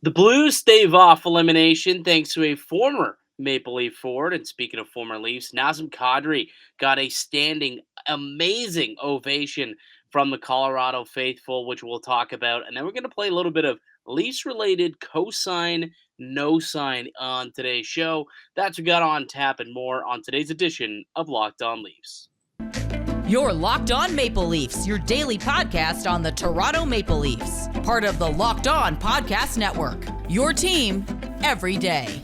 The Blues stave off elimination thanks to a former Maple Leaf forward. And speaking of former Leafs, Nazem Kadri got a standing, amazing ovation from the Colorado faithful, which we'll talk about. And then we're going to play a little bit of Leafs related cosign, no sign on today's show. That's what we got on tap and more on today's edition of Locked On Leafs. You're Locked On Maple Leafs, your daily podcast on the Toronto Maple Leafs. Part of the Locked On Podcast Network. Your team every day.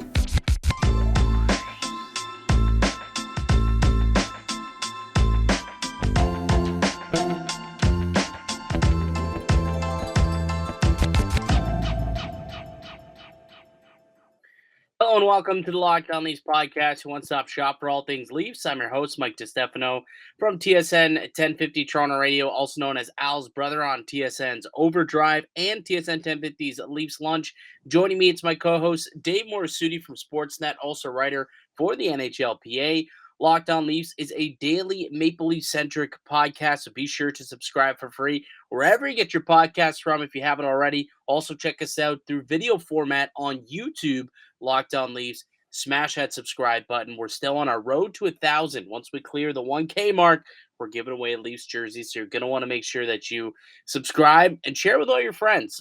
Hello and welcome to the Locked On Leafs podcast, your one-stop shop for all things Leafs. I'm your host, Mike DiStefano from TSN 1050 Toronto Radio, also known as Al's brother on TSN's Overdrive and TSN 1050's Leafs Lunch. Joining me, it's my co-host, Dave Morassutti from Sportsnet, also writer for the NHLPA. Locked On Leafs is a daily Maple Leaf-centric podcast, so be sure to subscribe for free wherever you get your podcasts from if you haven't already. Also, check us out through video format on YouTube, Locked On Leafs. Smash that subscribe button. We're still on our road to 1,000. Once we clear the 1K mark, we're giving away Leafs jerseys, so you're going to want to make sure that you subscribe and share with all your friends.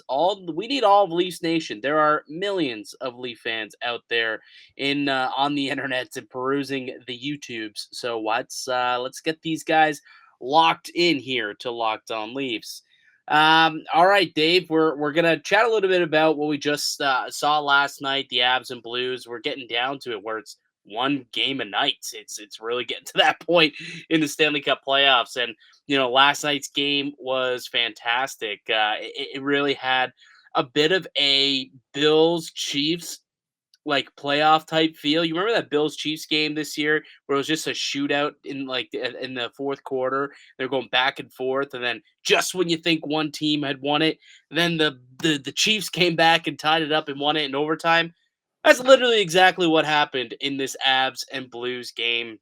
We need all of Leafs Nation. There are millions of Leaf fans out there on the internet and perusing the YouTubes. So let's get these guys locked in here to Locked On Leafs. All right, Dave, we're gonna chat a little bit about what we just saw last night, the Avs and Blues. We're getting down to it where it's one game a night. It's really getting to that point in the Stanley Cup playoffs, and last night's game was fantastic. It really had a bit of a Bills Chiefs like playoff type feel. You remember that Bills Chiefs game this year where it was just a shootout in the fourth quarter? They're going back and forth, and then just when you think one team had won it, then the Chiefs came back and tied it up and won it in overtime. That's literally exactly what happened in this Avs and Blues game.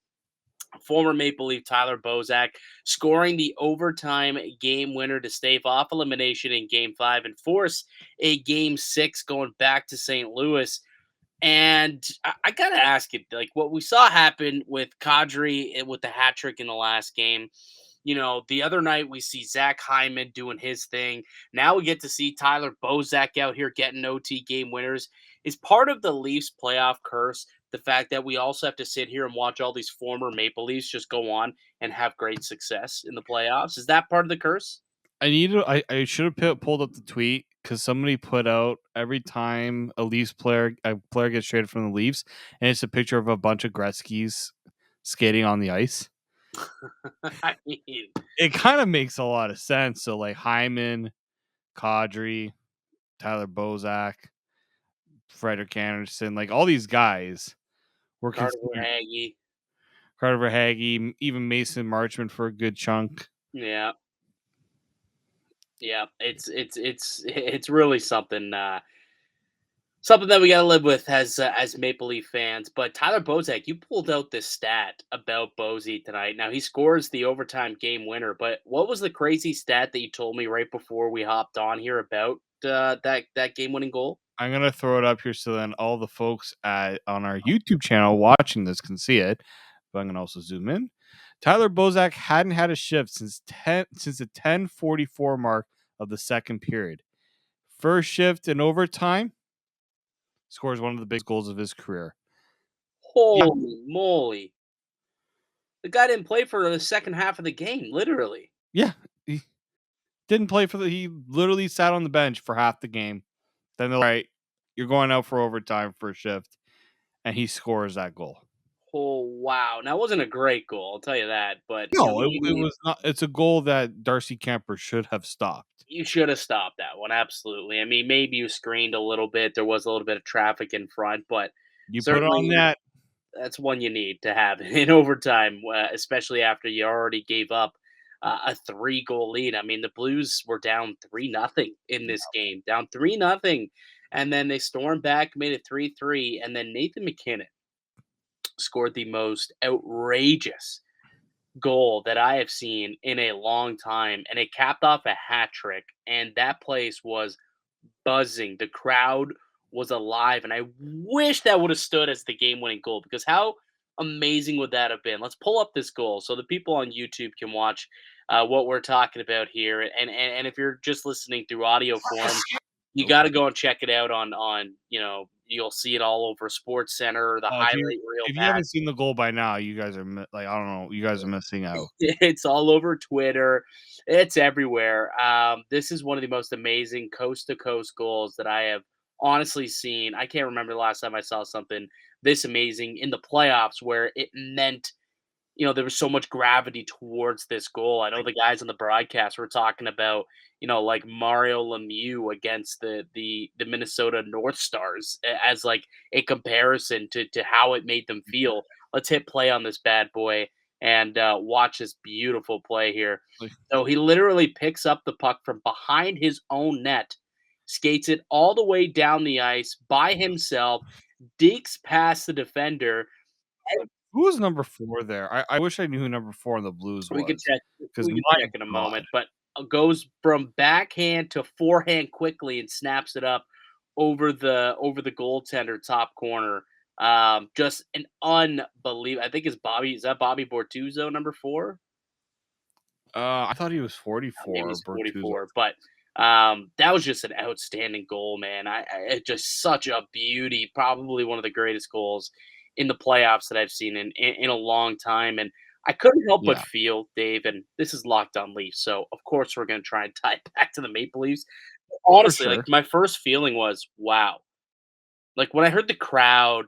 Former Maple Leaf Tyler Bozak scoring the overtime game winner to stave off elimination in Game 5 and force a Game 6 going back to St. Louis. And I got to ask you, like what we saw happen with Kadri with the hat trick in the last game, the other night we see Zach Hyman doing his thing. Now we get to see Tyler Bozak out here getting OT game winners. Is part of the Leafs playoff curse the fact that we also have to sit here and watch all these former Maple Leafs just go on and have great success in the playoffs? Is that part of the curse? I should have pulled up the tweet because somebody put out every time a player gets traded from the Leafs, and it's a picture of a bunch of Gretzky's skating on the ice. I mean, it kind of makes a lot of sense. So like Hyman, Kadri, Tyler Bozak, Frederik Anderson, like all these guys were Carter Verhaeghe, even Mason Marchment for a good chunk. Yeah. Yeah, it's really something something that we got to live with as Maple Leaf fans. But Tyler Bozak, you pulled out this stat about Bozy tonight. Now he scores the overtime game winner, but what was the crazy stat that you told me right before we hopped on here about that game winning goal? I'm gonna throw it up here so then all the folks on our YouTube channel watching this can see it. But I'm gonna also zoom in. Tyler Bozak hadn't had a shift since the 10:44 mark of the second period. First shift in overtime, scores one of the big goals of his career. Holy moly. The guy didn't play for the second half of the game, literally. Yeah. He didn't play he literally sat on the bench for half the game. Then they're like, you're going out for overtime for a shift. And he scores that goal. Oh, wow. Now, it wasn't a great goal, I'll tell you that. But no, it was not. It's a goal that Darcy Kemper should have stopped. You should have stopped that one, absolutely. I mean, maybe you screened a little bit. There was a little bit of traffic in front, but you put on that. That's one you need to have in overtime, especially after you already gave up a 3-goal lead. I mean, the Blues were down 3-0 in this game, down 3-0, and then they stormed back, made it 3-3, and then Nathan MacKinnon scored the most outrageous goal that I have seen in a long time, and it capped off a hat trick, and that place was buzzing. The crowd was alive, and I wish that would have stood as the game-winning goal because how amazing would that have been? Let's pull up this goal so the people on YouTube can watch what we're talking about here. And if you're just listening through audio form, you got to go and check it out on you'll see it all over Sports Center or the Oh, highlight reel if you pack. haven't seen the goal by now, you guys are like, I don't know, you guys are missing out. It's all over Twitter. It's everywhere. This is one of the most amazing coast to coast goals that I have honestly seen. I can't remember the last time I saw something this amazing in the playoffs where it meant there was so much gravity towards this goal. I know the guys on the broadcast were talking about, like Mario Lemieux against the Minnesota North Stars as like a comparison to how it made them feel. Let's hit play on this bad boy and watch this beautiful play here. Like, So he literally picks up the puck from behind his own net, skates it all the way down the ice by himself, dinks past the defender. who was number 4 there? I wish I knew who number 4 on the Blues We could was. check. Because We could my check in a God. moment, but goes from backhand to forehand quickly and snaps it up over the goaltender top corner. Just an unbelievable. I think it's Bobby. Is that Bobby Bortuzzo, number 4? I thought he was Maybe 44, he's Bertuzzo. 44, but that was just an outstanding goal, man. It just such a beauty. Probably one of the greatest goals in the playoffs that I've seen in a long time, and I couldn't help but Yeah, feel, Dave, and this is Locked On Leafs, so of course we're going to try and tie it back to the Maple Leafs. for Honestly, like sure. my first feeling was, wow. Like when I heard the crowd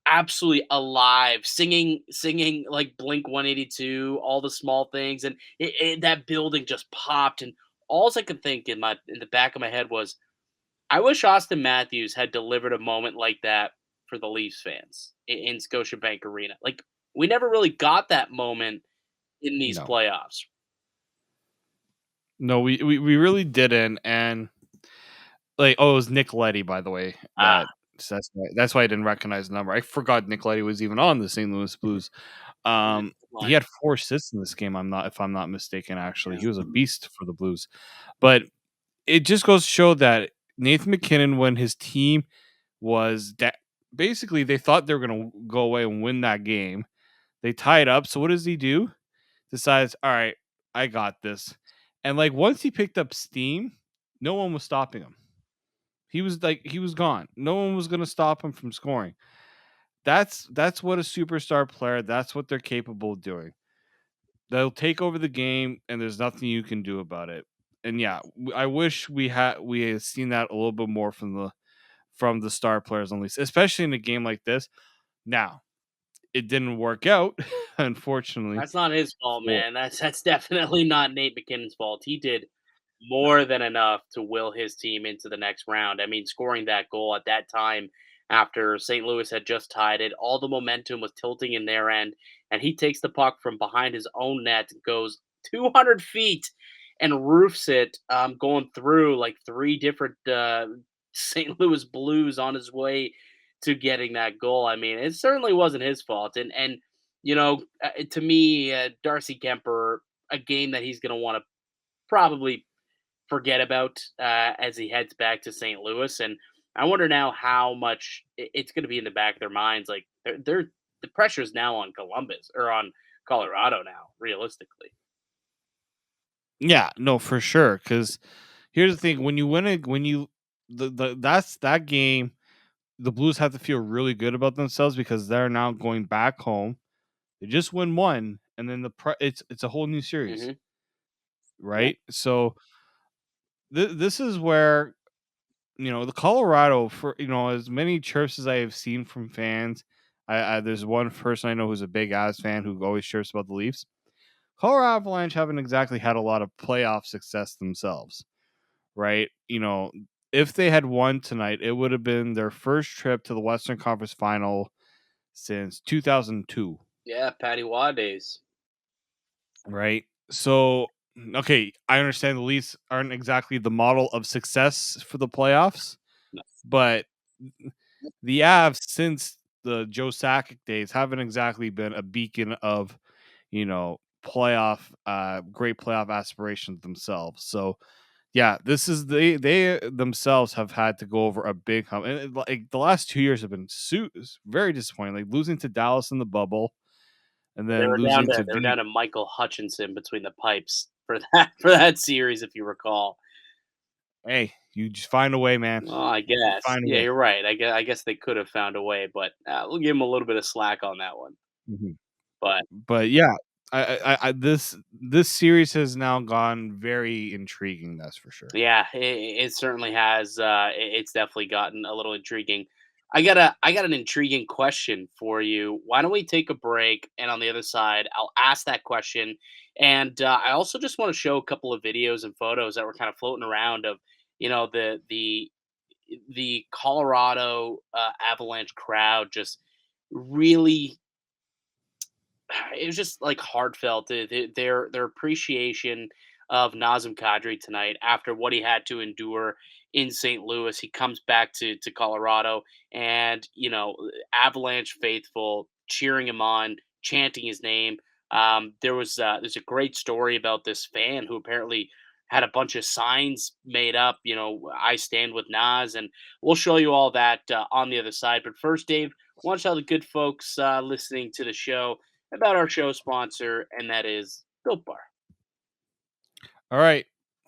absolutely alive, singing like Blink 182, all the small things, and that building just popped. And all I could think in the back of my head was, I wish Austin Matthews had delivered a moment like that for the Leafs fans in Scotiabank Arena. Like we never really got that moment in these No. playoffs. No, we really didn't, and like, it was Nick Leddy, by the way. Ah, So that's why I didn't recognize the number. I forgot Nick Leddy was even on the St. Louis Blues. He had 4 assists in this game. If I'm not mistaken. Actually, he was a beast for the Blues. But it just goes to show that Nathan MacKinnon, when his team was that basically they thought they were going to go away and win that game, they tied up. So what does he do? Decides, all right, I got this. And like once he picked up steam, no one was stopping him. He was gone. No one was going to stop him from scoring. That's what a superstar player. That's what they're capable of doing. They'll take over the game, and there's nothing you can do about it. And yeah, I wish we had seen that a little bit more from the star players, at least, especially in a game like this. Now, it didn't work out, unfortunately. that's not his fault, For man. That's definitely not Nate McKinnon's fault. He did more than enough to will his team into the next round. I mean, scoring that goal at that time after St. Louis had just tied it, all the momentum was tilting in their end, and he takes the puck from behind his own net, goes 200 feet, and roofs it, going through like 3 different St. Louis Blues on his way to getting that goal. I mean, it certainly wasn't his fault, and to me, Darcy Kemper, a game that he's going to want to probably forget about as he heads back to St. Louis. And I wonder now how much it's going to be in the back of their minds. Like the pressure is now on Columbus or on Colorado now, realistically. yeah, no, for sure. Because here's the thing: when you win it, when you that's that game, the Blues have to feel really good about themselves because they're now going back home. They just win one, and then it's a whole new series, Hmm. Yeah. right? So this is where the Colorado, for as many chirps as I have seen from fans. There's one person I know who's a big Avs fan who always chirps about the Leafs. Colorado Avalanche haven't exactly had a lot of playoff success themselves, right? If they had won tonight, it would have been their first trip to the Western Conference Final since 2002, Yeah. Patty Waugh days. right? So, okay, I understand the Leafs aren't exactly the model of success for the playoffs, No. but the Avs, since the Joe Sakic days, haven't exactly been a beacon of, playoff, great playoff aspirations themselves. So Yeah, this is they themselves have had to go over a big hump, and like the last 2 years have been very disappointing. Like losing to Dallas in the bubble, and They then were down losing to to they were down to Michael Hutchinson between the pipes for that series, if you recall. Hey, you just find a way, man. Well, I You guess. find a Yeah, way. you're right. I guess they could have found a way, but we'll give them a little bit of slack on that one. Mhm. But But yeah, this series has now gone very intriguing. That's for sure. yeah, it certainly has. It's definitely gotten a little intriguing. I got an intriguing question for you. Why don't we take a break, and on the other side, I'll ask that question. And I also just want to show a couple of videos and photos that were kind of floating around of the Colorado Avalanche crowd just really it was just like heartfelt. Their appreciation of Nazem Kadri tonight after what he had to endure in St. Louis. He comes back to Colorado, and Avalanche faithful cheering him on, chanting his name. There's a great story about this fan who apparently had a bunch of signs made up. I stand with Nas, and we'll show you all that on the other side. But first, Dave, why don't you tell the good folks listening to the show about our show sponsor, and that is Built Bar. All right,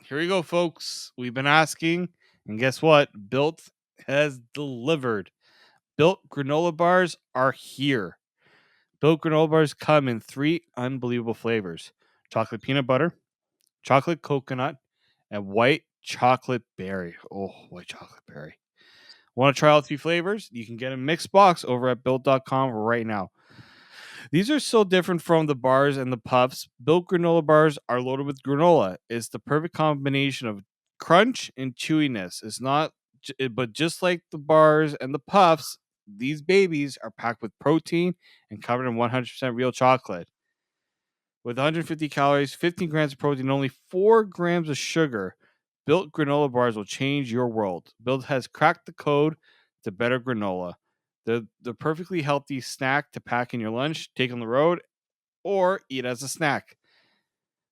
here we go, folks. We've been asking, and guess what? Built has delivered. Built granola bars are here. Built granola bars come in 3 unbelievable flavors: chocolate peanut butter, chocolate coconut, and white chocolate berry. Oh, white chocolate berry. Want to try all 3 flavors? You can get a mixed box over at built.com right now. These are so different from the bars and the puffs. Built granola bars are loaded with granola. It's the perfect combination of crunch and chewiness. It's not, but just like the bars and the puffs, these babies are packed with protein and covered in 100% real chocolate. With 150 calories, 15 grams of protein, and only 4 grams of sugar, Built granola bars will change your world. Built has cracked the code to better granola. The perfectly healthy snack to pack in your lunch, take on the road, or eat as a snack.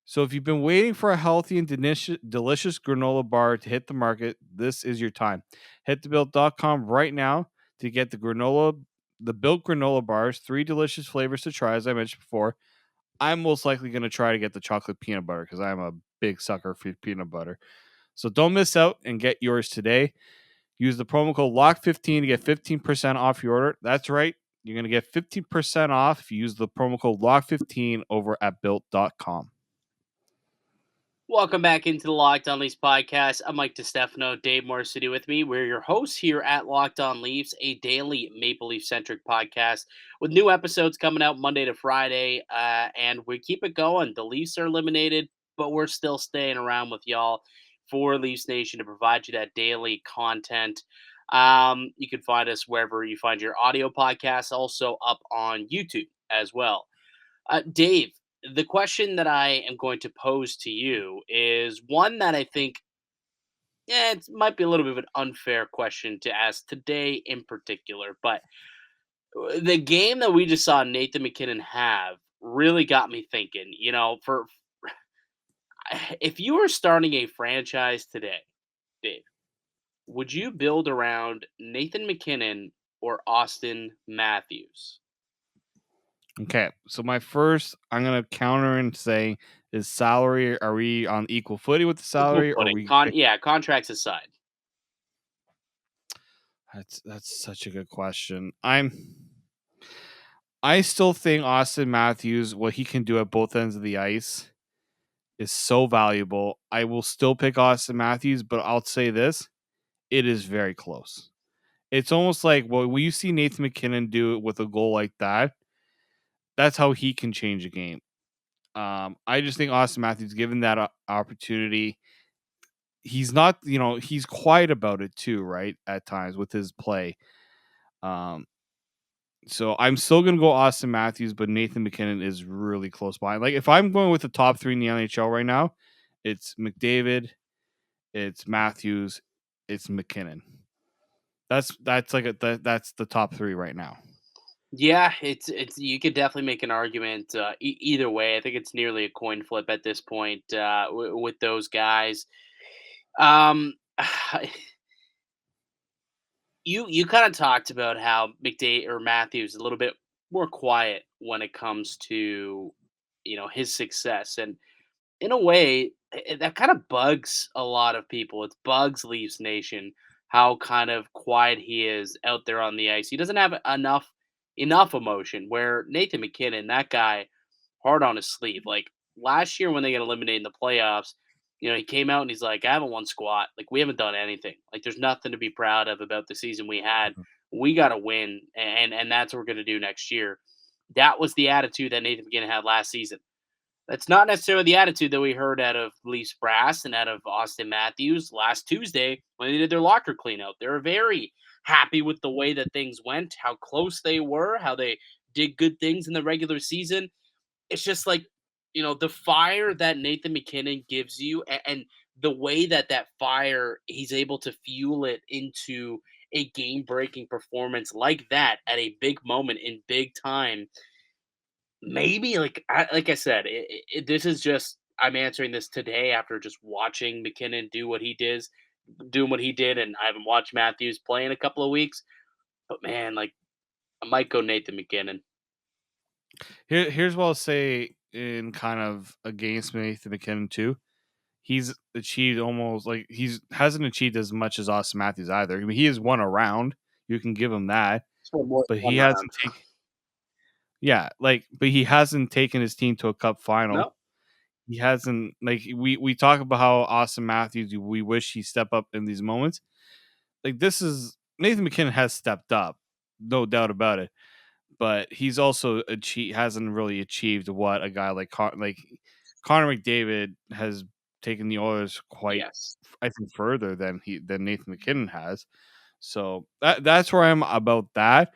So if you've been waiting for a healthy and delicious granola bar to hit the market, this is your time. Head to built.com right now to get the Built granola bars, 3 delicious flavors to try, as I mentioned before. I'm most likely going to try to get the chocolate peanut butter because I'm a big sucker for peanut butter. So don't miss out and get yours today. Use the promo code LOCK15 to get 15% off your order. That's right. You're going to get 15% off if you use the promo code LOCK15 over at built.com. Welcome back into the Locked On Leafs podcast. I'm Mike DiStefano, Dave Morassutti with me. We're your hosts here at Locked On Leafs, a daily Maple Leaf centric podcast with new episodes coming out Monday to Friday. And we keep it going. The Leafs are eliminated, but we're still staying around with y'all for Leafs Nation to provide you that daily content. You can find us wherever you find your audio podcasts, also up on YouTube as well. Dave, the question that I am going to pose to you is one that I think it might be a little bit of an unfair question to ask today in particular, but the game that we just saw Nathan MacKinnon have really got me thinking. For if you were starting a franchise today, Dave, would you build around Nathan MacKinnon or Austin Matthews? Okay, so I'm going to counter and say, is salary, are we on equal footing with the Equal salary? Or footing. we? Yeah, contracts aside. That's such a good question. I still think Austin Matthews, what he can do at both ends of the ice, is so valuable. I will still pick Austin Matthews, but I'll say this: it is very close. It's almost like when you see Nathan MacKinnon do it with a goal like that, that's how he can change a game. I just think Austin Matthews, given that opportunity, he's not, he's quiet about it too, right? At times with his play. Um, so I'm still gonna go Austin Matthews, but Nathan MacKinnon is really close by. Like if I'm going with the top 3 in the NHL right now, it's McDavid, it's Matthews, it's MacKinnon. That's the top 3 right now. Yeah, it's you could definitely make an argument either way. I think it's nearly a coin flip at this point with those guys. Um, you kind of talked about how McDay or Matthews is a little bit more quiet when it comes to his success, and in a way that kind of bugs a lot of people. It bugs Leafs Nation how kind of quiet he is out there on the ice. He doesn't have enough emotion. Where Nathan MacKinnon, that guy, hard on his sleeve. Like last year when they got eliminated in the playoffs, he came out and he's like, I haven't won squat. Like we haven't done anything. Like there's nothing to be proud of about the season we had. We got to win, and that's what we're gonna do next year. That was the attitude that Nathan McKinnon had last season. That's not necessarily the attitude that we heard out of Leafs brass and out of Austin Matthews last Tuesday when they did their locker cleanout. They were very happy with the way that things went, how close they were, how they did good things in the regular season. It's just like, the fire that Nathan MacKinnon gives you, and the way that fire, he's able to fuel it into a game-breaking performance like that at a big moment in big time. Maybe, like I said, this is just I'm answering this today after just watching McKinnon doing what he did, and I haven't watched Matthews play in a couple of weeks. But man, like I might go Nathan MacKinnon. Here's what I'll say in kind of against Nathan MacKinnon too. He's achieved almost like hasn't achieved as much as Austin Matthews either. I mean, he has won a round. You can give him that, So more but than he 1 round. hasn't taken. Yeah, but he hasn't taken his team to a cup final. No, He hasn't like we talk about how Austin Matthews. We wish he step up in these moments. Like this is Nathan MacKinnon has stepped up, no doubt about it. But he's also hasn't really achieved what a guy like Connor McDavid has taken the Oilers quite, yes. I think, further than Nathan MacKinnon has. So that's where I'm about that.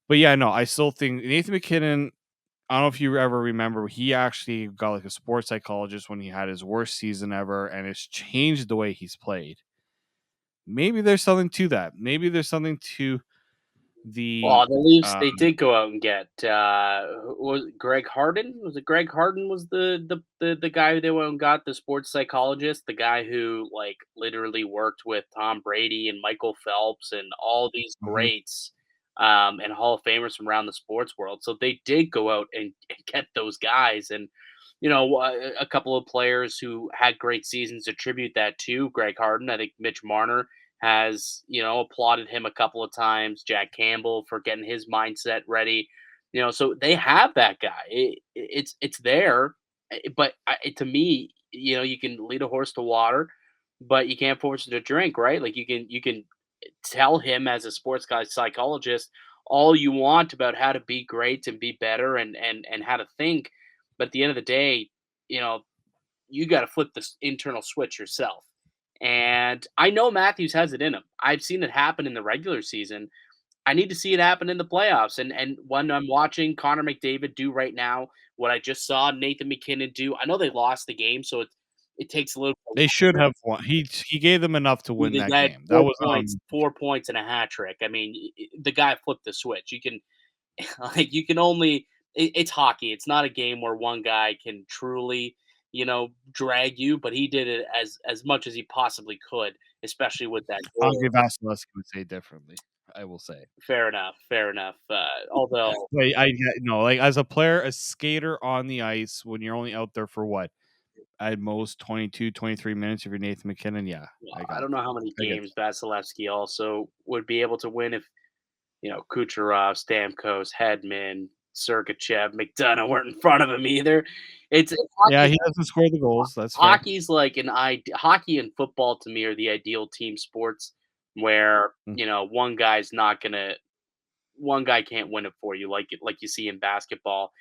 But yeah, no, I still think Nathan MacKinnon. I don't know if you ever remember, he actually got like a sports psychologist when he had his worst season ever, and it's changed the way he's played. Maybe there's something to that. Maybe there's something to the Well, the Leafs, uh, they did go out and get was it Greg Harden? Was it Greg Harden was the guy who they went and got, the sports psychologist, the guy who like literally worked with Tom Brady and Michael Phelps and all these mhm. greats and Hall of Famers from around the sports world. So they did go out and get those guys, and a couple of players who had great seasons attribute that to Greg Harden. I think Mitch Marner has, applauded him a couple of times. Jack Campbell for getting his mindset ready. So they have that guy. It's there, but to me, you can lead a horse to water, but you can't force it to drink, right? Like you can tell him as a sports guy psychologist all you want about how to be great and be better and how to think, but at the end of the day, you know you got to flip this internal switch yourself. And I know Matthews has it in him. I've seen it happen in the regular season. I need to see it happen in the playoffs. And when I'm watching Connor McDavid do right now, what I just saw Nathan MacKinnon do, I know they lost the game, so it takes a little bit They should longer. have won. He gave them enough to He win did that that game. That 4 was points, 4 points and a hat trick. I mean, the guy flipped the switch. You can like you can only it's hockey. It's not a game where one guy can truly, drag you, but he did it as much as he possibly could, especially with that goal. Andre Vasilevsky would say differently. I will say. Fair enough, fair enough. Although, Like I get no, like as a player, a skater on the ice when you're only out there for what at most 22, 23 minutes. If you're Nathan MacKinnon, yeah, I don't know how many I get games Vasilevsky also would be able to win if Kucherov, Stamkos, Hedman, Sergachev, McDonough weren't in front of him either. It's yeah, hockey. he doesn't score the goals. That's fair. Hockey's like hockey and football to me are the ideal team sports where Mm. one guy can't win it for you like you see in basketball.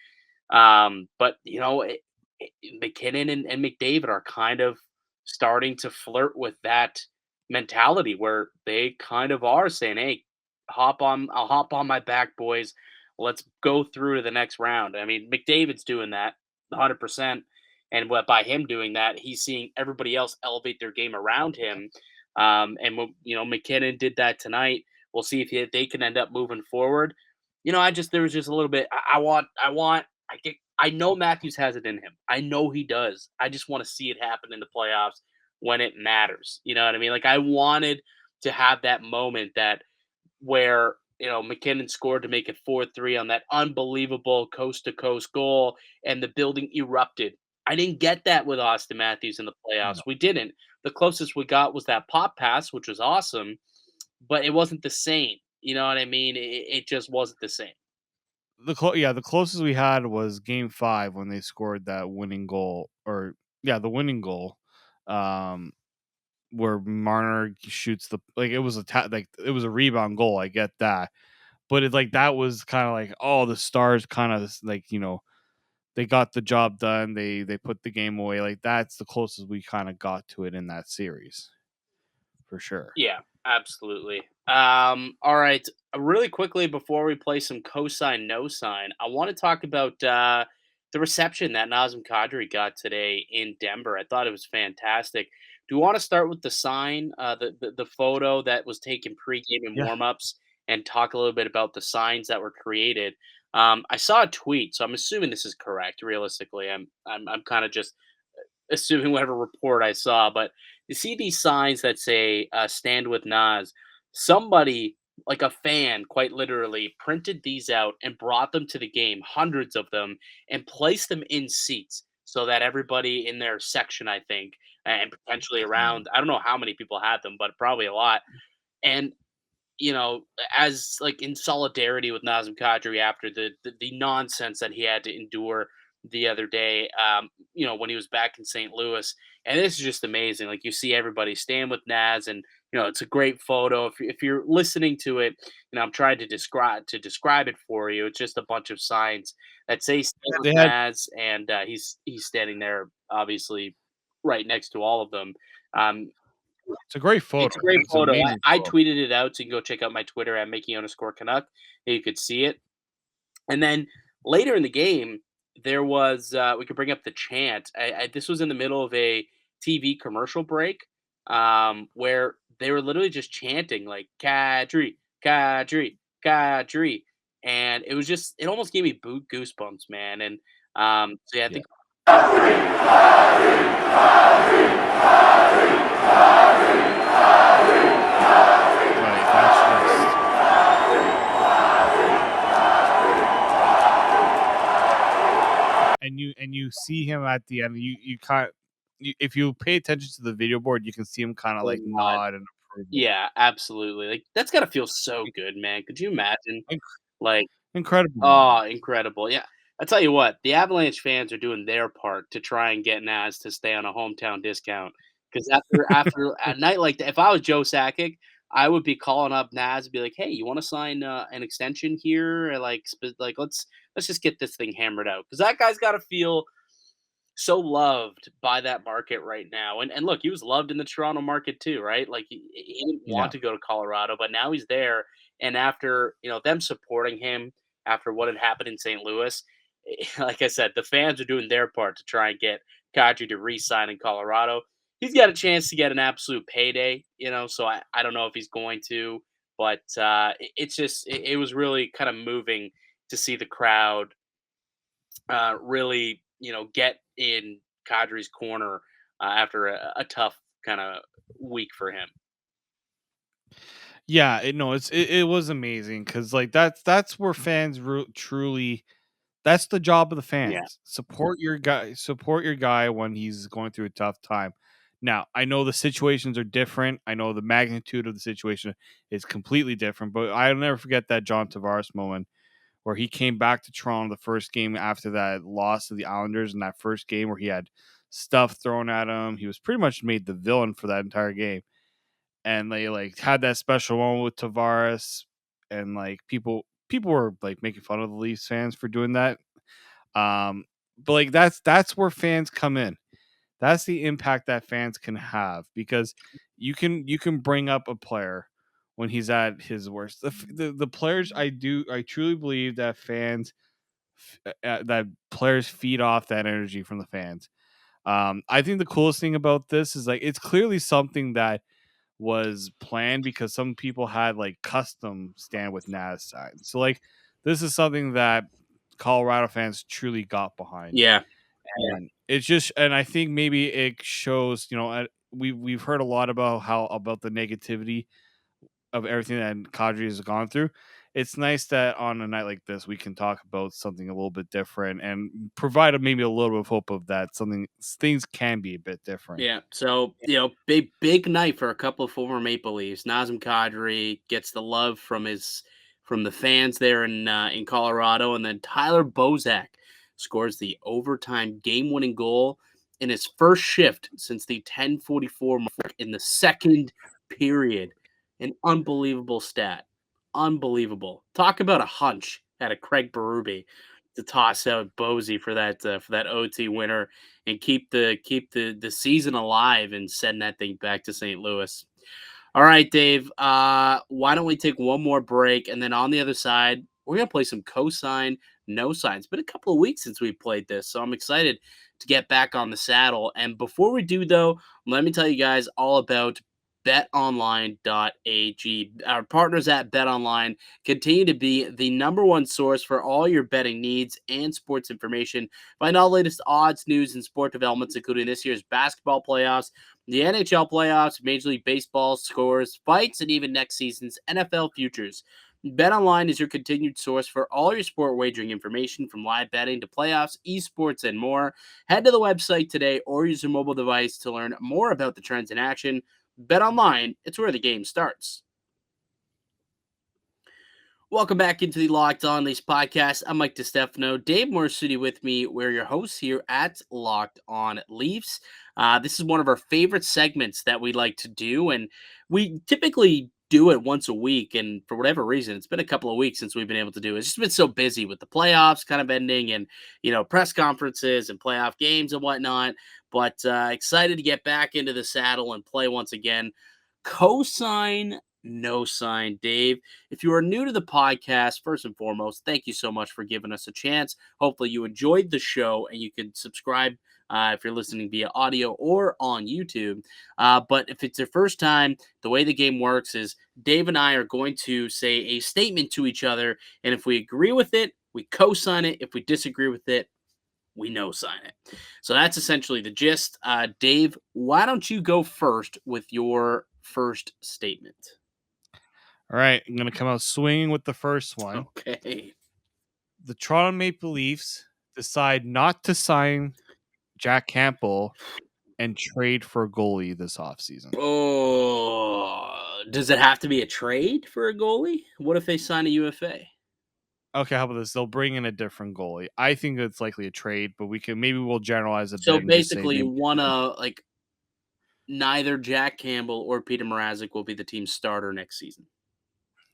But McKinnon and McDavid are kind of starting to flirt with that mentality where they kind of are saying, "Hey, I'll hop on my back, boys. Let's go through to the next round." I mean, McDavid's doing that 100%, and by him doing that, he's seeing everybody else elevate their game around him. McKinnon did that tonight. We'll see if they can end up moving forward. There was just a little bit. I know Matthews has it in him. I know he does. I just want to see it happen in the playoffs when it matters. You know what I mean? Like I wanted to have that moment that where MacKinnon scored to make it 4-3 on that unbelievable coast to coast goal, and the building erupted. I didn't get that with Austin Matthews in the playoffs. No. We didn't. The closest we got was that pop pass, which was awesome, but it wasn't the same. You know what I mean? It just wasn't the same. The closest we had was Game 5 when they scored that winning goal, the winning goal, where Marner shoots it was it was a rebound goal. I get that, but it that was kind of like, oh, the Stars kind of they got the job done. They put the game away. Like that's the closest we kind of got to it in that series, for sure. Yeah, absolutely. All right. Really quickly before we play some cosign, no sign, I want to talk about the reception that Nazem Kadri got today in Denver. I thought it was fantastic. Do you want to start with the sign, the photo that was taken pregame and Yeah, warmups, and talk a little bit about the signs that were created? I saw a tweet, so I'm assuming this is correct. Realistically, I'm kind of just assuming whatever report I saw, but you see these signs that say "Stand with Nas." Somebody, like a fan, quite literally, printed these out and brought them to the game, hundreds of them, and placed them in seats so that everybody in their section, I think, and potentially yeah. around, I don't know how many people had them, but probably a lot. And as like in solidarity with Nazem Kadri after the nonsense that he had to endure the other day, when he was back in St. Louis. And this is just amazing. Like you see everybody stand with Naz, and it's a great photo. If you're listening to it, I'm trying to describe it for you. It's just a bunch of signs that say "Stand with They had Naz," and he's standing there, obviously, right next to all of them. Um, It's a great it's photo. a great It's an photo. amazing I photo. tweeted it out, so you can go check out my Twitter at Mickey_Canuck. You could see it. And then later in the game, there was we could bring up the chant. This was in the middle of a TV commercial break, where they were literally just chanting like Kadri, Kadri, Kadri, and it almost gave me boot goosebumps, man. And so yeah, I Yeah. think Like that's just and you see him at the end. You can't if you pay attention to the video board, you can see him kind of like God, nod and approval. yeah, absolutely. Like that's gotta feel so good, man. Could you imagine? Inc- Like, Incredible oh, moment. incredible. Yeah. I tell you what, the Avalanche fans are doing their part to try and get Naz to stay on a hometown discount. Because after a night like that, if I was Joe Sakic, I would be calling up Naz and be like, "Hey, you want to sign an extension here? Or like let's just get this thing hammered out." Because that guy's got to feel so loved by that market right now. And look, he was loved in the Toronto market too, right? Like he didn't want Yeah. to go to Colorado, but now he's there. And after them supporting him after what had happened in St. Louis, like I said, the fans are doing their part to try and get Kadri to re-sign in Colorado. He's got a chance to get an absolute payday, So I don't know if he's going to, but it's just it was really kind of moving to see the crowd really, get in Kadri's corner after a tough kind of week for him. Yeah, it was amazing because that's where fans truly that's the job of the Yeah. fans. Support your guy when he's going through a tough time. Now, I know the situations are different. I know the magnitude of the situation is completely different, but I'll never forget that John Tavares moment where he came back to Toronto the first game after that loss to the Islanders in that first game where he had stuff thrown at him. He was pretty much made the villain for that entire game. And they had that special moment with Tavares, and people were making fun of the Leafs fans for doing that. But that's where fans come in. That's the impact that fans can have because you can bring up a player when he's at his worst. The players I truly believe that that players feed off that energy from the fans. I think the coolest thing about this is it's clearly something that was planned because some people had custom stand with Nas signs. So this is something that Colorado fans truly got behind. Yeah. Yeah. And it's just and I think maybe it shows, we've heard a lot about the negativity of everything that Kadri has gone through. It's nice that on a night like this we can talk about something a little bit different and provide maybe a little bit of hope of that things can be a bit different. Yeah. So, big night for a couple of former Maple Leafs. Nazem Kadri gets the love from the fans there in Colorado, and then Tyler Bozak scores the overtime game-winning goal in his first shift since the 10:44 mark in the second period. An unbelievable stat. Unbelievable. Talk about a hunch out of Craig Berube to toss out Bosey for that OT winner and keep the season alive and send that thing back to St. Louis. All right, Dave. Why don't we take one more break, and then on the other side, we're gonna play some cosine, no sign. It's been a couple of weeks since we played this, so I'm excited to get back on the saddle. And before we do, though, let me tell you guys all about betonline.ag. Our partners at BetOnline continue to be the number one source for all your betting needs and sports information. Find all the latest odds, news, and sport developments, including this year's basketball playoffs, the NHL playoffs, Major League Baseball scores, fights, and even next season's NFL futures. BetOnline is your continued source for all your sport wagering information, from live betting to playoffs, esports, and more. Head to the website today or use your mobile device to learn more about the trends in action. BetOnline, it's where the game starts. Welcome back into the Locked On Leafs podcast. I'm Mike DiStefano. Dave Morassutti with me. We're your hosts here at Locked On Leafs. This is one of our favorite segments that we like to do, and we typically do it once a week. And for whatever reason, it's been a couple of weeks since we've been able to do it. It's just been so busy with the playoffs kind of ending, and press conferences and playoff games and whatnot. But excited to get back into the saddle and play once again. Cosine, no sign, Dave. If you are new to the podcast, first and foremost, thank you so much for giving us a chance. Hopefully you enjoyed the show, and you can subscribe if you're listening via audio or on YouTube. But if it's your first time, the way the game works is Dave and I are going to say a statement to each other, and if we agree with it, we co-sign it. If we disagree with it, we no sign it. So that's essentially the gist. Dave, why don't you go first with your first statement? All right, I'm going to come out swinging with the first one. Okay. The Toronto Maple Leafs decide not to sign Jack Campbell and trade for a goalie this offseason. Oh, does it have to be a trade for a goalie? What if they sign a UFA? Okay, how about this? They'll bring in a different goalie. I think it's likely a trade, but we'll generalize a So bit. basically, you want to neither Jack Campbell or Peter Mrazek will be the team's starter next season.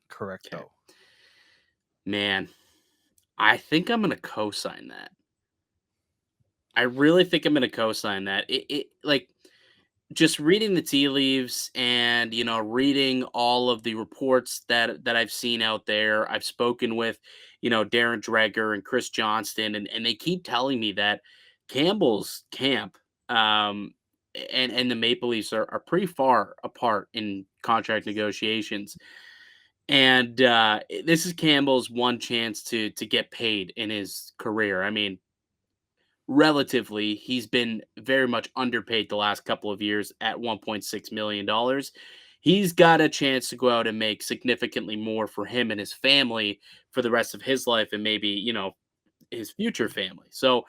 Correct, Okay. though. Man, I think I'm going to co-sign that. I really think I'm going to co-sign that. Just reading the tea leaves and reading all of the reports that I've seen out there. I've spoken with Darren Dreger and Chris Johnston, and they keep telling me that Campbell's camp and the Maple Leafs are pretty far apart in contract negotiations. And this is Campbell's one chance to get paid in his career. I mean, relatively, he's been very much underpaid the last couple of years at $1.6 million. He's got a chance to go out and make significantly more for him and his family for the rest of his life, and maybe, his future family. So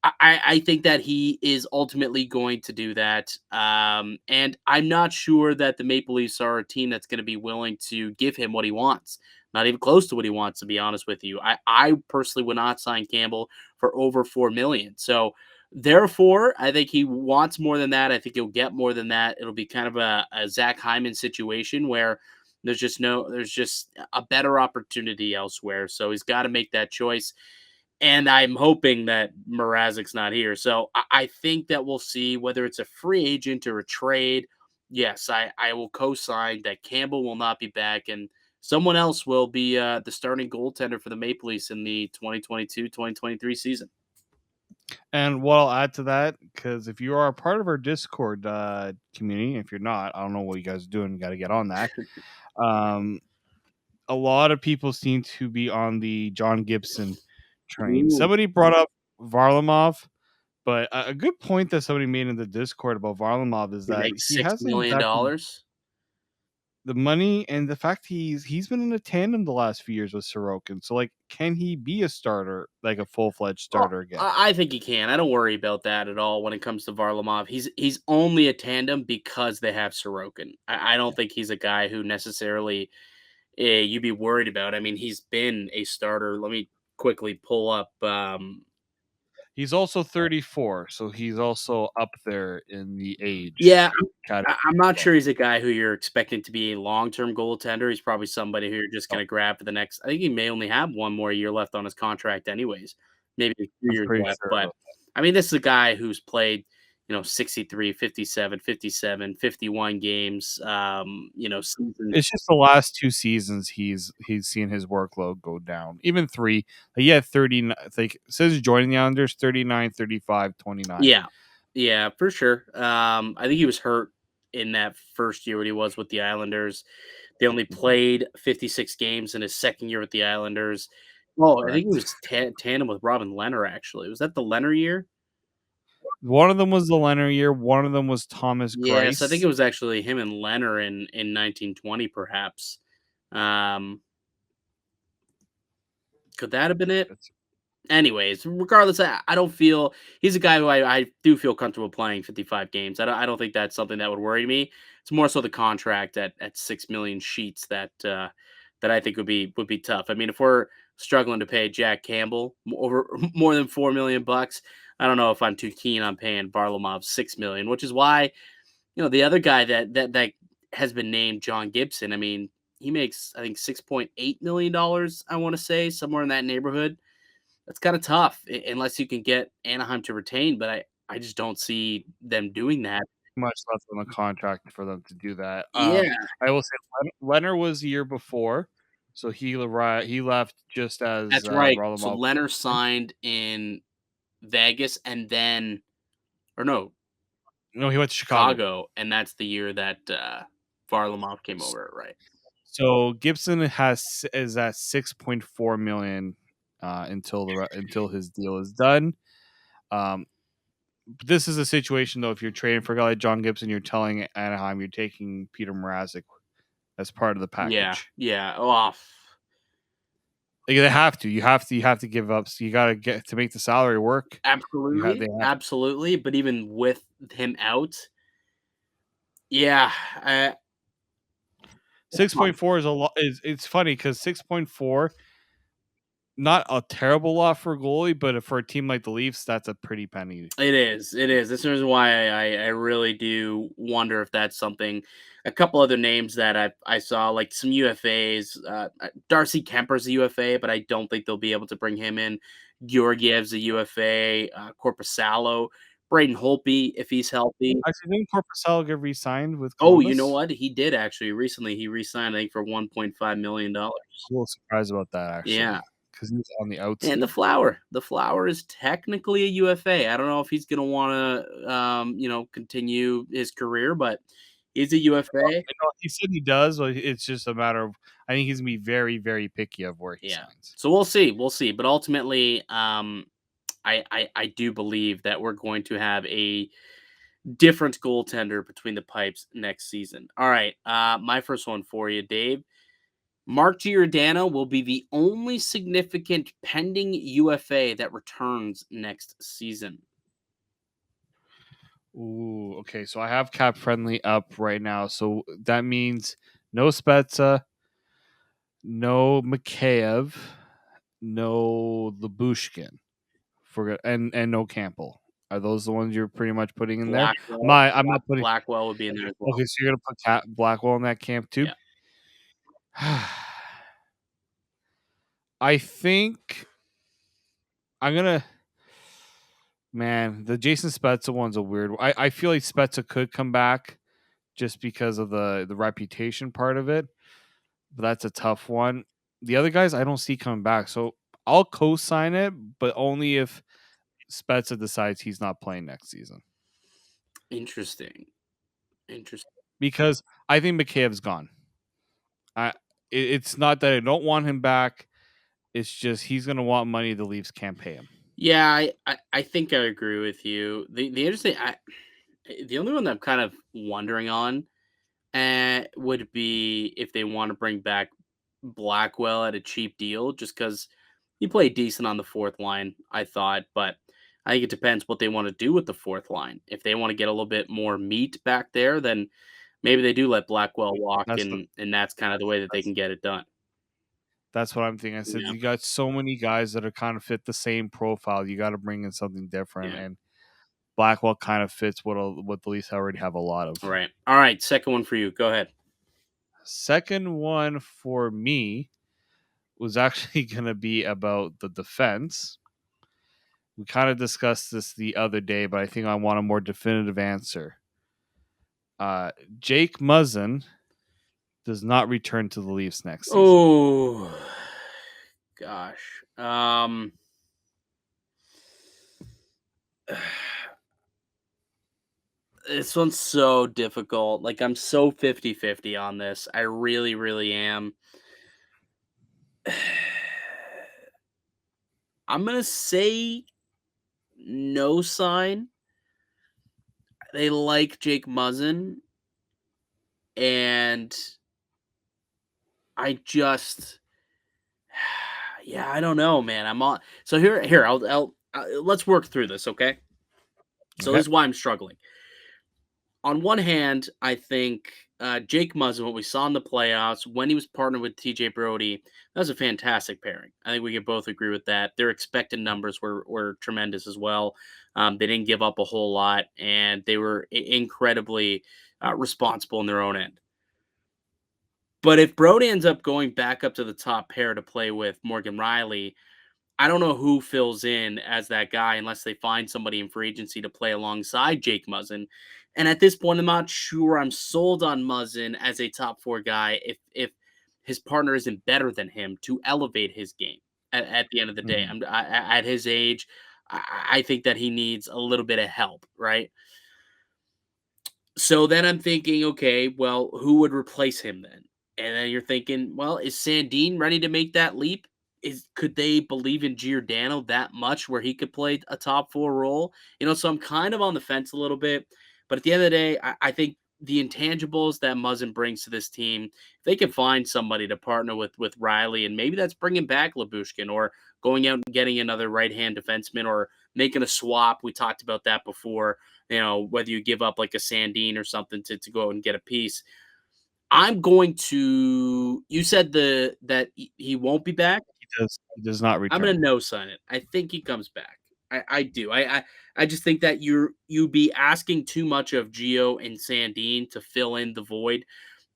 I think that he is ultimately going to do that. And I'm not sure that the Maple Leafs are a team that's going to be willing to give him what he wants. Not even close to what he wants, to be honest with you. I personally would not sign Campbell for over $4 million. So therefore, I think he wants more than that. I think he'll get more than that. It'll be kind of a Zach Hyman situation where there's just a better opportunity elsewhere. So he's got to make that choice. And I'm hoping that Mrazek's not here. So I think that we'll see whether it's a free agent or a trade. Yes, I will co-sign that Campbell will not be back, and someone else will be the starting goaltender for the Maple Leafs in the 2022-2023 season. And what I'll add to that, because if you are a part of our Discord community, if you're not, I don't know what you guys are doing. You got to get on that. A lot of people seem to be on the John Gibson train. Ooh. Somebody brought up Varlamov. But a good point that somebody made in the Discord about Varlamov is He that makes he $6 hasn't million. exactly the money and the fact he's been in a tandem the last few years with Sorokin. So like, can he be a starter, like a full-fledged starter again? I think he can. I don't worry about that at all when it comes to Varlamov. He's only a tandem because they have Sorokin. I don't think he's a guy who necessarily you'd be worried about. I mean, he's been a starter. Let me quickly pull up. He's also 34, so he's also up there in the age Yeah, category. I'm not sure he's a guy who you're expecting to be a long-term goaltender. He's probably somebody who you're just going to grab for the next. I think he may only have one more year left on his contract, anyways. Maybe 2 I'm years pretty left. sure But about I mean, this is a guy who's played, 63, 57, 57, 51 games. Seasons. It's just the last 2 seasons he's seen his workload go down. Even 3, he had 30, like it says joining the Islanders 39, 35, 29. Yeah, for sure. I think he was hurt in that first year when he was with the Islanders. They only played 56 games in his second year with the Islanders. Oh, I think he Correct. was tandem with Robin Lehner, actually. Was that the Lehner year? One of them was the Leonard year, one of them was Thomas Yes, I think Greiss. it was actually him and Lehner in 1920, perhaps. Um, could that have been it? That's Anyways, regardless, I don't feel he's a guy who I do feel comfortable playing 55 games. I don't think that's something that would worry me. It's more so the contract at 6 million sheets that I think would be tough. I mean, if we're struggling to pay Jack Campbell over more than $4 million, I don't know if I'm too keen on paying Varlamov 6 million, which is why the other guy that has been named, John Gibson. I mean, he makes I think $6.8 million. I want to say somewhere in that neighborhood. That's kind of tough unless you can get Anaheim to retain, but I just don't see them doing that. much left on the contract for them to do that. Yeah, I will say Leonard was the year before, so he left just as that's right. So Varlamov. Leonard signed in Vegas and then, or no, No, he went to Chicago. Chicago, and that's the year that Varlamov came over, right? So Gibson is at 6.4 million until his deal is done. This is a situation though. If you're trading for a guy like John Gibson, you're telling Anaheim you're taking Peter Mrazek as part of the package. Yeah. Oh, Like, they have to. You have to give up. So you got to get to make the salary work. absolutely, They have absolutely. But even with him out, yeah, 6.4 is a lot. It's funny because 6.4, not a terrible lot for a goalie, but for a team like the Leafs, that's a pretty penny. it is. It is. This is why I really do wonder if that's something. A couple other names that I saw, like some UFAs. Darcy Kemper's a UFA, but I don't think they'll be able to bring him in. Georgiev's a UFA. Corpusalo, Braden Holtby, if he's healthy. Actually, didn't Corpusalo get re-signed with Oh, Columbus? you know what? He did actually recently. He re-signed, I think, for $1.5 million. I'm a little surprised about that actually. Yeah. Because he's on the outs. And the flower is technically a UFA. I don't know if he's going to want to, continue his career, but he's a UFA. I know he said he does, but it's just a matter of. I think he's gonna be very, very picky of where he signs. So we'll see. We'll see. But ultimately, I do believe that we're going to have a different goaltender between the pipes next season. All right. My first one for you, Dave. Mark Giordano will be the only significant pending UFA that returns next season. Ooh, okay. So I have Cap Friendly up right now. So that means no Spezza, no Mikheyev, no Labushkin, and no Campbell. Are those the ones you're pretty much putting in there? I'm not putting. Blackwell would be in there as well. Okay, so you're gonna put Blackwell in that camp too. Yeah. I think I'm gonna. Man, the Jason Spezza one's a weird one. I feel like Spezza could come back just because of the reputation part of it, but that's a tough one. The other guys I don't see coming back, so I'll co-sign it, but only if Spezza decides he's not playing next season. Interesting. Because I think Mikheyev's gone. It's not that I don't want him back. It's just he's going to want money the Leafs can't pay him. Yeah, I think I agree with you. The interesting, the only one that I'm kind of wondering on would be if they want to bring back Blackwell at a cheap deal, just because he played decent on the fourth line, I thought. But I think it depends what they want to do with the fourth line. If they want to get a little bit more meat back there, then maybe they do let Blackwell walk, That's the and that's kind of the way that they that's can get it done. that's what I'm thinking. I said Yeah, you got so many guys that are kind of fit the same profile. You got to bring in something different, yeah. and Blackwell kind of fits what the Leafs already have a lot All of. right, all right. Second one for you. Go ahead. Second one for me was actually going to be about the defense. We kind of discussed this the other day, but I think I want a more definitive answer. Uh, Jake Muzzin does not return to the Leafs next season. Oh gosh. This one's so difficult. Like, I'm so 50-50 on this. I really, really am. I'm gonna say no sign. They like Jake Muzzin, and I just, yeah, I don't know, man. I'm on. So here, let's work through this, okay? So Okay. this is why I'm struggling. On one hand, I think Jake Muzzin, what we saw in the playoffs when he was partnered with TJ Brody, that was a fantastic pairing. I think we could both agree with that. Their expected numbers were tremendous as well. They didn't give up a whole lot, and they were incredibly responsible in their own end. But if Brody ends up going back up to the top pair to play with Morgan Riley, I don't know who fills in as that guy unless they find somebody in free agency to play alongside Jake Muzzin. And at this point, I'm not sure I'm sold on Muzzin as a top four guy if his partner isn't better than him to elevate his game. At the end of the day, Mhm. at his age, I think that he needs a little bit of help, right? So then I'm thinking, okay, well, who would replace him then? And then you're thinking, well, is Sandin ready to make that leap? Could they believe in Giordano that much where he could play a top four role? So I'm kind of on the fence a little bit. But at the end of the day, I think the intangibles that Muzzin brings to this team, if they can find somebody to partner with Riley, and maybe that's bringing back Labushkin or going out and getting another right hand defenseman or making a swap. We talked about that before, whether you give up like a Sandine or something to go out and get a piece. I'm going to. You said that he won't be back. He does not I'm gonna return. no sign it. I think he comes back. I do. I just think that you'd be asking too much of Gio and Sandine to fill in the void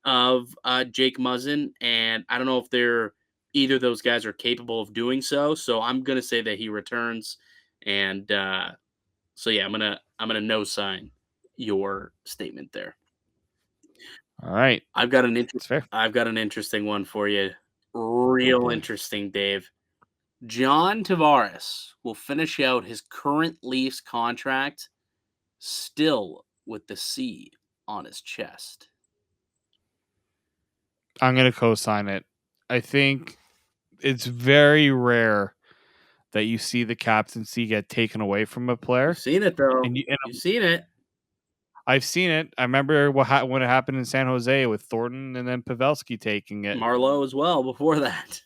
of Jake Muzzin, and I don't know if either of those guys are capable of doing so. So I'm gonna say that he returns, and so yeah, I'm gonna no sign your statement there. All right. I've got an That's fair. I've got an interesting one for you. Oh Real boy. interesting, Dave. John Tavares will finish out his current Leafs contract still with the C on his chest. I'm going to co-sign it. I think it's very rare that you see the captaincy get taken away from a You've player. seen it though. And You've seen it. I've seen it. I remember when it happened in San Jose with Thornton and then Pavelski taking it. Marlowe as well before that.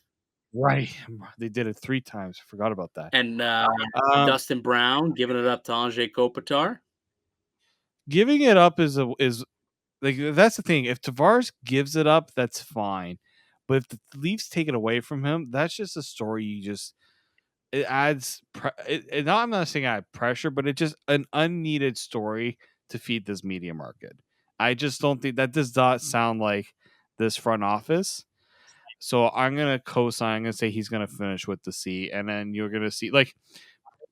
Right. They did it 3 times. Forgot about that. And Um, Dustin Brown giving it up to Anze Kopitar. Giving it up is like that's the thing. If Tavares gives it up, that's fine. But if the Leafs take it away from him, that's just a story it adds I'm not saying add pressure, but it's just an unneeded story to feed this media market. I just don't think that does not sound like this front office. So I'm gonna co-sign. I'm gonna say he's gonna finish with the C, and then you're gonna see. Like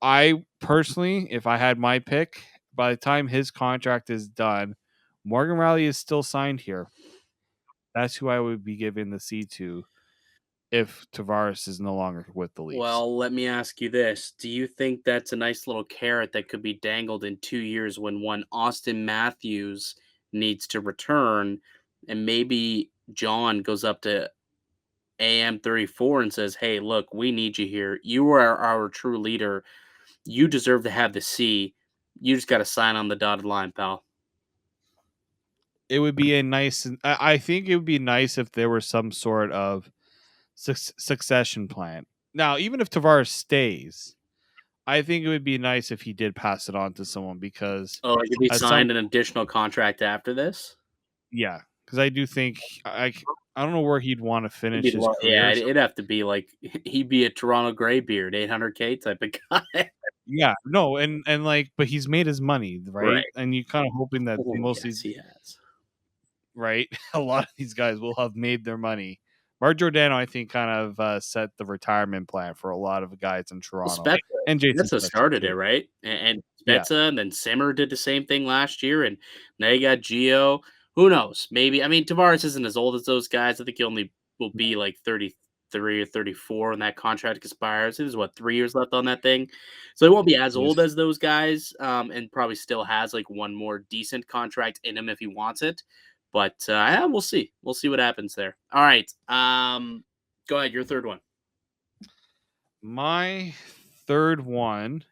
I personally, if I had my pick, by the time his contract is done, Morgan Riley is still signed here. That's who I would be giving the C to if Tavares is no longer with the Leafs. Well, let me ask you this. Do you think that's a nice little carrot that could be dangled in 2 years when one Austin Matthews needs to return and maybe John goes up to AM 34 and says, "Hey, look, we need you here. You are our true leader. You deserve to have the C. You just got to sign on the dotted line, pal. It would be a nice. I think it would be nice if there were some sort of succession plan. Now, even if Tavares stays, I think it would be nice if he did pass it on to someone because, Oh, like if he as some, signed an additional contract after this? yeah, because I do think I don't know where he'd want to finish his Yeah, career. So, it'd have to be like he'd be a Toronto Greybeard, 800K type of guy. yeah, no, and like, but he's made his money, right? Right. And you kind of hoping that Oh, most of yes, these, he has. right, a lot of these guys will have made their money. Mark Giordano, I think, kind of set the retirement plan for a lot of guys in Well, Toronto and Jason Spezza Spezza started too. it, right? And Yeah, Spezza, and then Simmer did the same thing last year, and now you got Gio. Who knows? Maybe. I mean, Tavares isn't as old as those guys. I think he only will be like 33 or 34 when that contract expires. There's what, 3 years left on that thing, so he won't be as old as those guys, and probably still has like one more decent contract in him if he wants it. But yeah, we'll see. We'll see what happens there. All right. Go ahead. Your third one. my third one.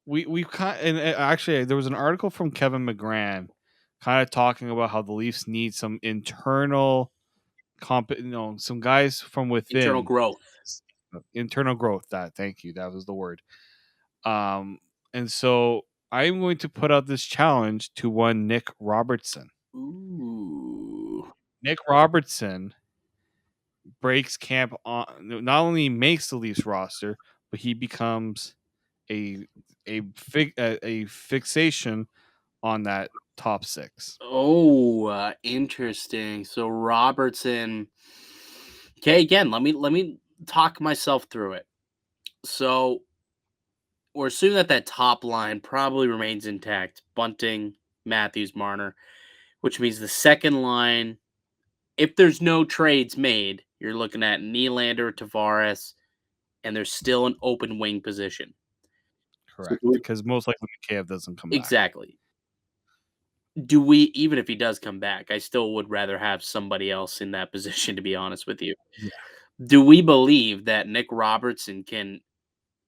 We've kind and actually there was an article from Kevin McGran, kind of talking about how the Leafs need some internal some guys from Internal within, growth. internal growth. That thank you, that was the word. And so I'm going to put out this challenge to one Nick Robertson. Ooh. Nick Robertson breaks camp on, not only makes the Leafs roster, but he becomes a fixation on that top six. Oh, interesting. So Robertson. Okay, again, let me talk myself through it. So we're assuming that that top line probably remains intact. Bunting, Matthews, Marner, which means the second line, if there's no trades made, you're looking at Nylander, Tavares, and there's still an open wing position. So Correct, because most likely Mikheyev doesn't come back. exactly. Do we, even if he does come back, I still would rather have somebody else in that position, to be honest with you. Yeah. Do we believe that Nick Robertson can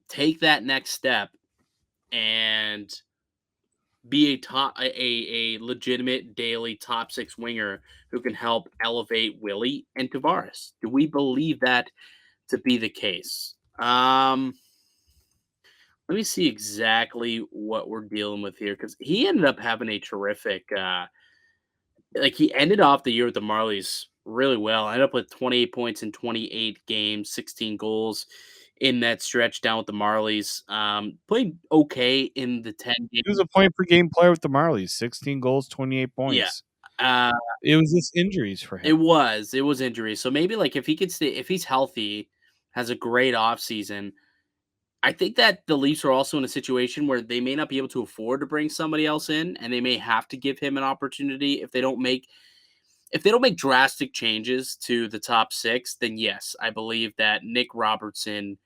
take that next step and be a legitimate daily top six winger who can help elevate Willie and Tavares? Do we believe that to be the case? Let me see exactly what we're dealing with here because he ended up having a terrific like he ended off the year with the Marlies really well. Ended up with 28 points in 28 games, 16 goals in that stretch down with the Marlies. Played okay in the 10 games. He was a point per game player with the Marlies, 16 goals, 28 Yeah. points. It was just injuries for him. It was injuries. So maybe like if he could stay, if he's healthy, has a great offseason, I think that the Leafs are also in a situation where they may not be able to afford to bring somebody else in, and they may have to give him an opportunity if they don't make drastic changes to the top six. Then yes, I believe that Nick Robertson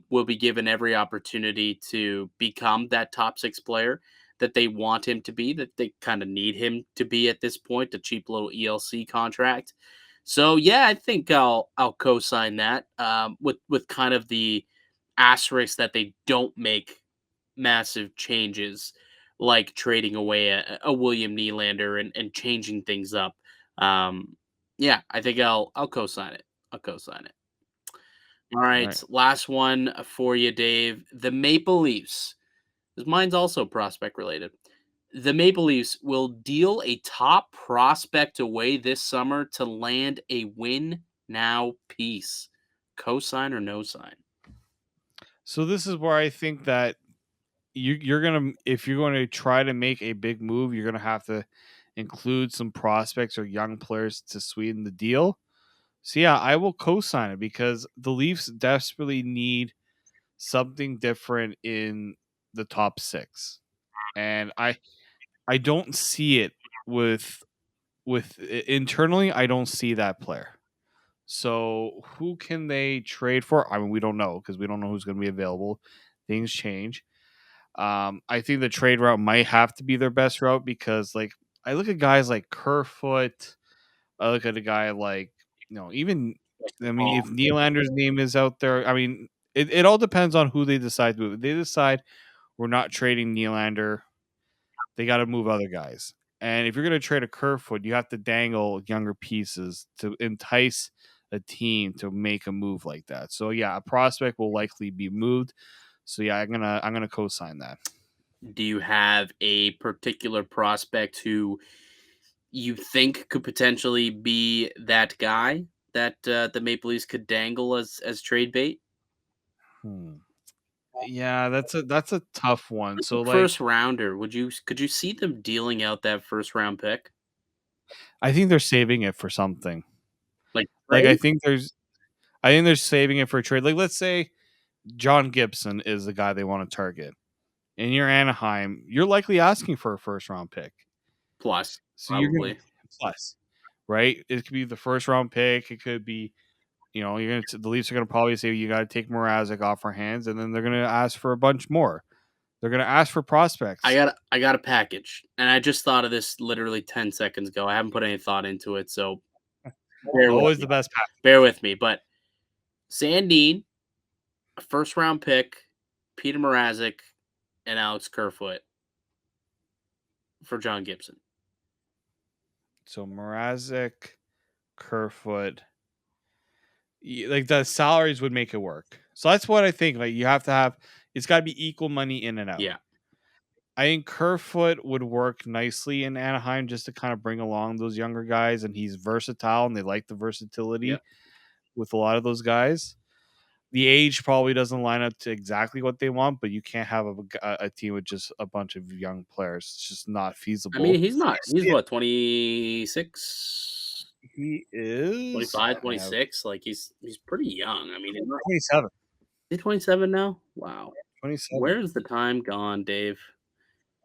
will be given every opportunity to become that top six player that they want him to be, that they kind of need him to be at this point, a cheap little ELC contract. So yeah, I think I'll co-sign that with kind of the asterisk that they don't make massive changes like trading away a William Nylander and changing things up. Yeah, I think I'll co-sign it. I'll co-sign it. All All right, right. last one for you, Dave. The Maple Leafs. 'Cause mine's also prospect related. The Maple Leafs will deal a top prospect away this summer to land a win now piece. Co-sign or no sign? So this is where I think that you're gonna, if you're going to try to make a big move, you're gonna have to include some prospects or young players to sweeten the deal. So yeah, I will co-sign it because the Leafs desperately need something different in the top six, and I don't see it with internally. I don't see that player. So who can they trade for? I mean, we don't know because we don't know who's going to be available. Things change. I think the trade route might have to be their best route because, like, I look at guys like Kerfoot. I look at a guy like, even. I mean, if Nylander's name is out there, I mean, It all depends on who they decide to move. If they decide we're not trading Nylander, they got to move other guys. And if you're going to trade a Kerfoot, you have to dangle younger pieces to entice a team to make a move like that. So yeah, a prospect will likely be moved. So yeah, I'm gonna co-sign that. Do you have a particular prospect who you think could potentially be that guy that the Maple Leafs could dangle as trade bait? Yeah, that's a tough one. So First like, rounder, could you see them dealing out that first round pick? I think they're saving it for something. Like Like trade? I think they're saving it for a trade. Like let's say John Gibson is the guy they want to target. And you're Anaheim, you're likely asking for a first round pick. Plus, So you're gonna probably. plus, right? It could be the first round pick. It could be, the Leafs are gonna probably say you got to take Mrazek off our hands, and then they're gonna ask for a bunch more. They're gonna ask for prospects. I got a package, and I just thought of this literally 10 seconds ago. I haven't put any thought into it, so Always the best pack. bear with me. But Sandin, a first round pick, Peter Mrazek, and Alex Kerfoot for John Gibson. So Mrazek, Kerfoot, like the salaries would make it work. So that's what I think. Like you have to have, it's got to be equal money in and out. Yeah. I think Kerfoot would work nicely in Anaheim just to kind of bring along those younger guys, and he's versatile, and they like the versatility with a lot of those guys. The age probably doesn't line up to exactly what they want, but you can't have a team with just a bunch of young players. It's just not feasible. I mean, he's not. He's what, 26? He is 25, 26? Like, he's pretty young. I mean, 27. He's 27 now? Wow. 27. Where's the time gone, Dave?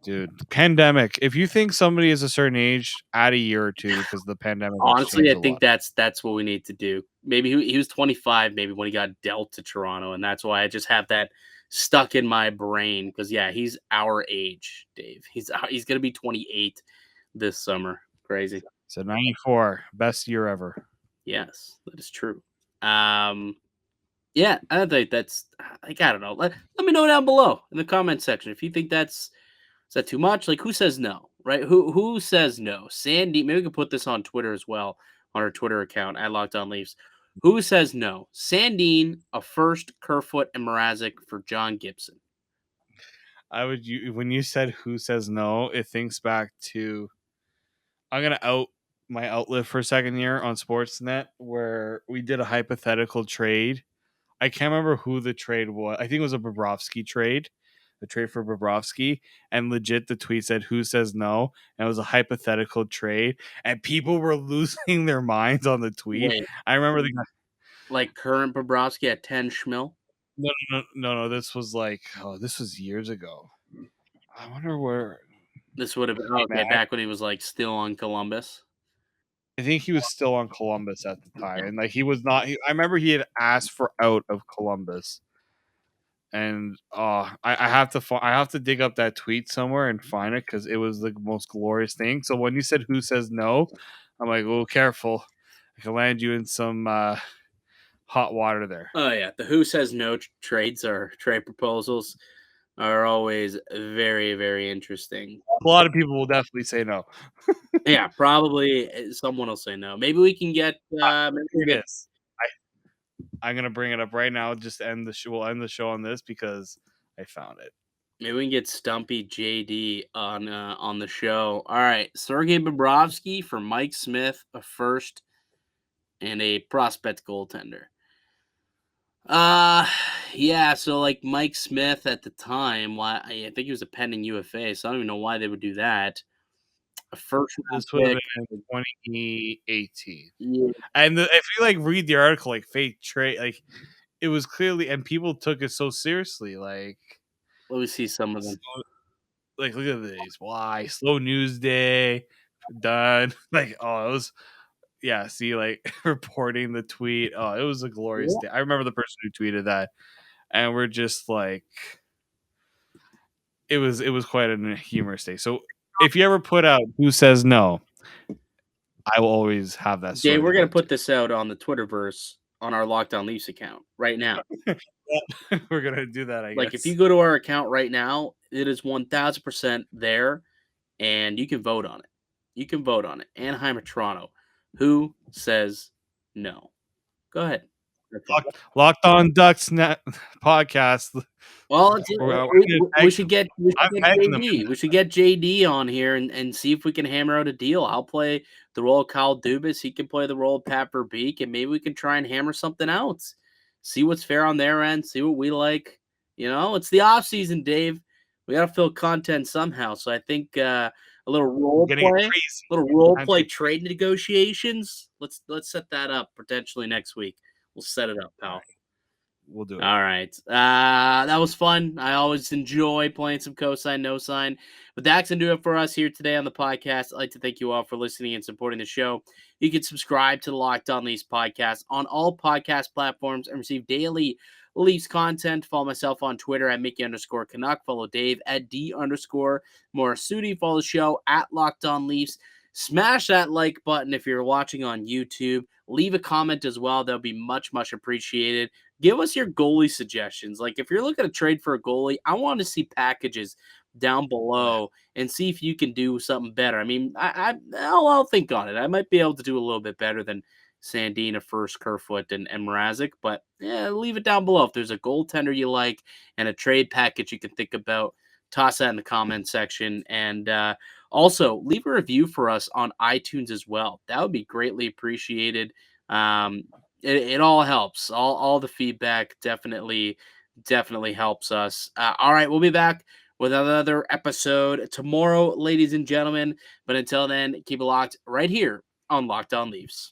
Dude, pandemic. If you think somebody is a certain age, add a year or two because the pandemic. Honestly, I think that's what we need to do. Maybe he was 25, maybe when he got dealt to Toronto, and that's why I just have that stuck in my brain. Because yeah, he's our age, Dave. He's gonna be 28 this summer. Crazy. So 94, best year ever. Yes, that is true. Yeah, I think that's. Like, I don't know. Let me know down below in the comment section if you think is that too much? Like, who says no? Right? Who says no? Sandy. Maybe we can put this on Twitter as well, on our Twitter account at Locked On Leafs. Who says no? Sandin, a first, Kerfoot, and Mrazek for John Gibson. When you said who says no, it thinks back to. I'm gonna out my outlet for a second here on Sportsnet where we did a hypothetical trade. I can't remember who the trade was. I think it was a Bobrovsky trade. The trade for Bobrovsky, and legit the tweet said who says no, and it was a hypothetical trade, and people were losing their minds on the tweet. Wait, I remember the like current Bobrovsky at 10 schmil. No. This was this was years ago. I wonder where This would have been back when he was like still on Columbus. I think he was still on Columbus at the time, and like he was not. I remember he had asked for out of Columbus. And I have to dig up that tweet somewhere and find it because it was the most glorious thing. So when you said who says no, I'm like, oh, careful, I can land you in some hot water there. Oh yeah, the who says no trades or trade proposals are always very, very interesting. A lot of people will definitely say no. Yeah, probably someone will say no. Maybe we can get. I'm gonna bring it up right now. Just end the show. We'll end the show on this because I found it. Maybe we can get Stumpy JD on the show. All right, Sergei Bobrovsky for Mike Smith, a first, and a prospect goaltender. Yeah. So like Mike Smith at the time, why I think he was a pending UFA, so I don't even know why they would do that. A first. This would have been in 2018. Yeah. And if you like read the article, like fake trade, like it was clearly, and people took it so seriously. Like, let me see some of them. Like, look at these. Why slow news day done? Like, oh, it was. Yeah, see, like reporting the tweet. Oh, it was a glorious day. I remember the person who tweeted that, and we're just like, it was quite a humorous day. So if you ever put out who says no, I will always have that. Jay, we're gonna put this out on the Twitterverse on our Locked On Leafs account right now. We're gonna do that, I Like, guess. if you go to our account right now, it is 1000% there, and you can vote on it. You can vote on it. Anaheim or Toronto. Who says no? Go ahead. Locked On Ducks net podcast. Well, we should get I'm tagging them in JD. We should get JD on here and see if we can hammer out a deal. I'll play the role of Kyle Dubas. He can play the role of Pat Verbeek, and maybe we can try and hammer something out. See what's fair on their end. See what we like. It's the off season, Dave. We got to fill content somehow. So I think a little role play trade negotiations. Let's set that up potentially next week. We'll set it up, pal. We'll do it. All right. That was fun. I always enjoy playing some cosine, no sign. But that's going to do it for us here today on the podcast. I'd like to thank you all for listening and supporting the show. You can subscribe to the Locked On Leafs podcast on all podcast platforms and receive daily Leafs content. Follow myself on Twitter at Mickey_Canuck. Follow Dave at D_Morassutti. Follow the show at Locked On Leafs. Smash that like button if you're watching on YouTube. Leave a comment as well. That'll be much, much appreciated. Give us your goalie suggestions. Like, if you're looking to trade for a goalie, I want to see packages down below and see if you can do something better. I mean, I'll think on it. I might be able to do a little bit better than Sandina, First, Kerfoot, and Mrazek. But yeah, leave it down below. If there's a goaltender you like and a trade package you can think about, toss that in the comment section. And also, leave a review for us on iTunes as well. That would be greatly appreciated. It all helps. All the feedback definitely helps us. All right, we'll be back with another episode tomorrow, ladies and gentlemen. But until then, keep it locked right here on Locked On Leafs.